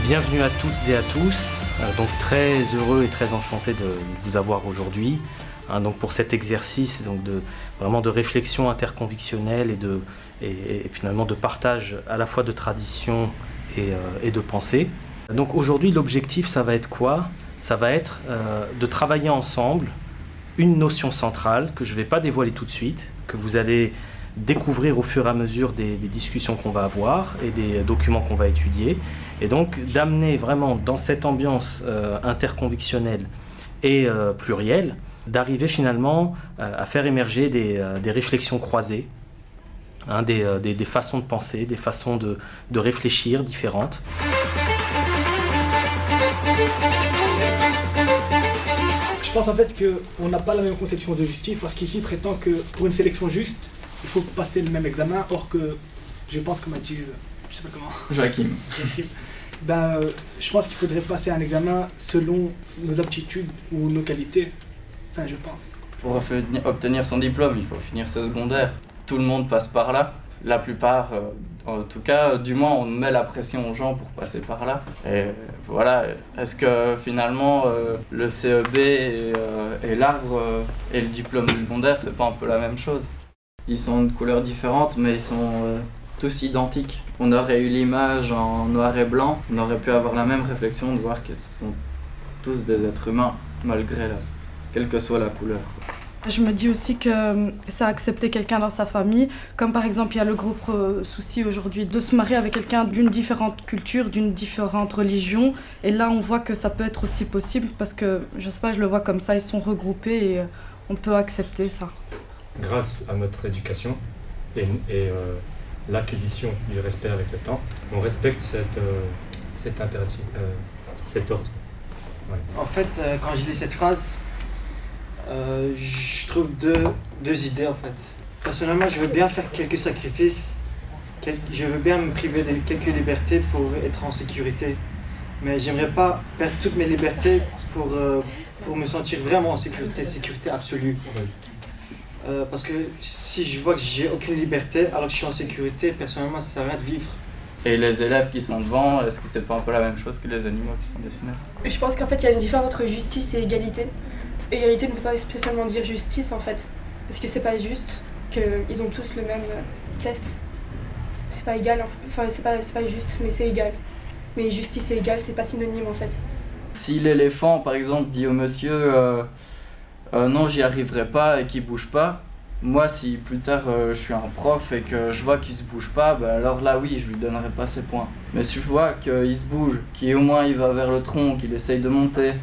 Bienvenue à toutes et à tous, donc très heureux et très enchanté de vous avoir aujourd'hui. Donc pour cet exercice vraiment de réflexion interconvictionnelle et finalement de partage à la fois de tradition et de pensée. Donc aujourd'hui l'objectif ça va être quoi? Ça va être de travailler ensemble une notion centrale que je ne vais pas dévoiler tout de suite, que vous allez découvrir au fur et à mesure des discussions qu'on va avoir et des documents qu'on va étudier, et donc d'amener vraiment dans cette ambiance interconvictionnelle et plurielle, d'arriver finalement à faire émerger des réflexions croisées, des façons de penser, des façons de réfléchir différentes. Je pense en fait qu'on n'a pas la même conception de justice, parce qu'ici prétend que pour une sélection juste, il faut passer le même examen, or que je pense qu'on m'a dit, je sais pas comment. Joachim. Je pense qu'il faudrait passer un examen selon nos aptitudes ou nos qualités. Enfin, je pense. Pour obtenir son diplôme, il faut finir ses secondaires. Tout le monde passe par là. La plupart, en tout cas, du moins, on met la pression aux gens pour passer par là. Et voilà, est-ce que finalement, le CEB et l'arbre et le diplôme du secondaire, c'est pas un peu la même chose? Ils sont de couleurs différentes, mais ils sont tous identiques. On aurait eu l'image en noir et blanc, on aurait pu avoir la même réflexion de voir que ce sont tous des êtres humains, malgré quelle que soit la couleur. Je me dis aussi que ça a accepté quelqu'un dans sa famille, comme par exemple il y a le gros souci aujourd'hui de se marier avec quelqu'un d'une différente culture, d'une différente religion, et là on voit que ça peut être aussi possible parce que, je sais pas, je le vois comme ça, ils sont regroupés et on peut accepter ça. Grâce à notre éducation et l'acquisition du respect avec le temps, on respecte cet impératif, cet ordre. Ouais. En fait, quand je lis cette phrase, je trouve deux idées en fait. Personnellement, je veux bien faire quelques sacrifices, je veux bien me priver de quelques libertés pour être en sécurité, mais j'aimerais pas perdre toutes mes libertés pour me sentir vraiment en sécurité absolue. Parce que si je vois que j'ai aucune liberté alors que je suis en sécurité, personnellement ça sert à rien de vivre. Et les élèves qui sont devant, est-ce que c'est pas un peu la même chose que les animaux qui sont dessinés? Je pense qu'en fait il y a une différence entre justice et égalité. Égalité ne veut pas spécialement dire justice en fait, parce que c'est pas juste qu'ils ont tous le même test. C'est pas égal, enfin c'est pas juste, mais c'est égal. Mais justice et égal, c'est pas synonyme en fait. Si l'éléphant par exemple dit au monsieur non j'y arriverai pas et qu'il bouge pas, moi si plus tard je suis un prof et que je vois qu'il se bouge pas, alors là oui je lui donnerai pas ses points. Mais si je vois qu'il se bouge, qu'au moins il va vers le tronc, qu'il essaye de monter,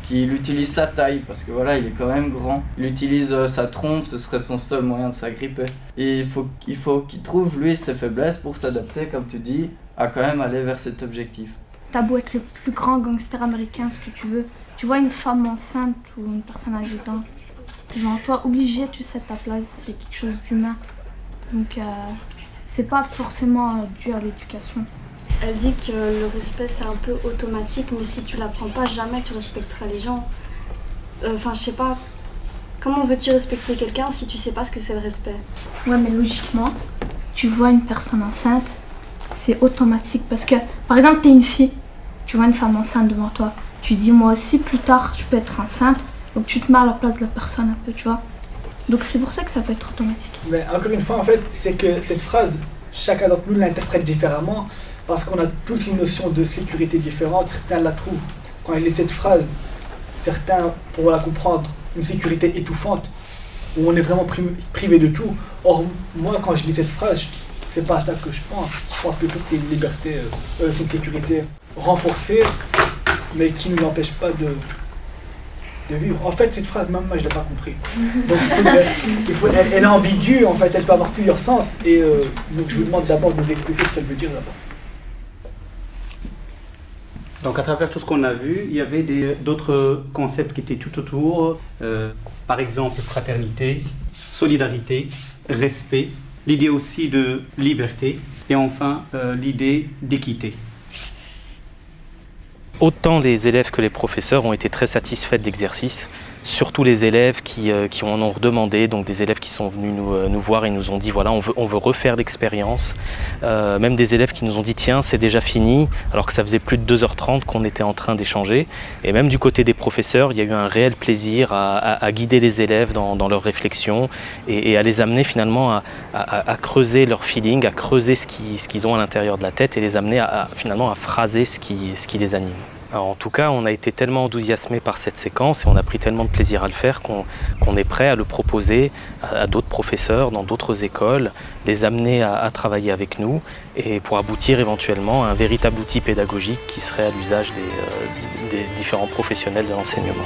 qu'il utilise sa taille, parce que voilà, il est quand même grand. Il utilise sa trompe, ce serait son seul moyen de s'agripper. Et il faut qu'il trouve, lui, ses faiblesses pour s'adapter, comme tu dis, à quand même aller vers cet objectif. T'as beau être le plus grand gangster américain, ce que tu veux, tu vois une femme enceinte ou une personne âgée devant toi, obligé, tu sais ta place, c'est quelque chose d'humain. Donc, c'est pas forcément dû à l'éducation. Elle dit que le respect c'est un peu automatique, mais si tu l'apprends pas, jamais tu respecteras les gens. Enfin, je sais pas, comment veux-tu respecter quelqu'un si tu sais pas ce que c'est le respect? Ouais, mais logiquement, tu vois une personne enceinte, c'est automatique. Parce que, par exemple, t'es une fille, tu vois une femme enceinte devant toi, tu dis moi aussi plus tard je peux être enceinte, donc tu te mets à la place de la personne un peu, tu vois. Donc c'est pour ça que ça peut être automatique. Mais encore une fois, en fait, c'est que cette phrase, chacun d'entre nous l'interprète différemment. Parce qu'on a tous une notion de sécurité différente, certains la trouvent. Quand ils lisent cette phrase, certains pourront la comprendre, une sécurité étouffante, où on est vraiment privé de tout. Or, moi, quand je lis cette phrase, c'est pas à ça que je pense. Je pense plutôt que c'est une liberté, c'est une sécurité renforcée, mais qui ne nous empêche pas de vivre. En fait, cette phrase, même moi, je l'ai pas compris. Donc, elle est ambiguë, en fait, elle peut avoir plusieurs sens. Et donc, je vous demande d'abord de nous expliquer ce qu'elle veut dire d'abord. Donc à travers tout ce qu'on a vu, il y avait d'autres concepts qui étaient tout autour, par exemple fraternité, solidarité, respect, l'idée aussi de liberté et enfin l'idée d'équité. Autant les élèves que les professeurs ont été très satisfaits de l'exercice. surtout les élèves qui en ont redemandé, donc des élèves qui sont venus nous voir et nous ont dit voilà, on veut refaire l'expérience. Même des élèves qui nous ont dit tiens, c'est déjà fini, alors que ça faisait plus de 2h30 qu'on était en train d'échanger. Et même du côté des professeurs, il y a eu un réel plaisir à guider les élèves dans leurs réflexions et à les amener finalement à creuser leur feeling, à creuser ce qu'ils ont à l'intérieur de la tête et les amener finalement à phraser ce qui les anime. Alors, en tout cas, on a été tellement enthousiasmés par cette séquence et on a pris tellement de plaisir à le faire qu'on est prêt à le proposer à d'autres professeurs dans d'autres écoles, les amener à travailler avec nous et pour aboutir éventuellement à un véritable outil pédagogique qui serait à l'usage des différents professionnels de l'enseignement.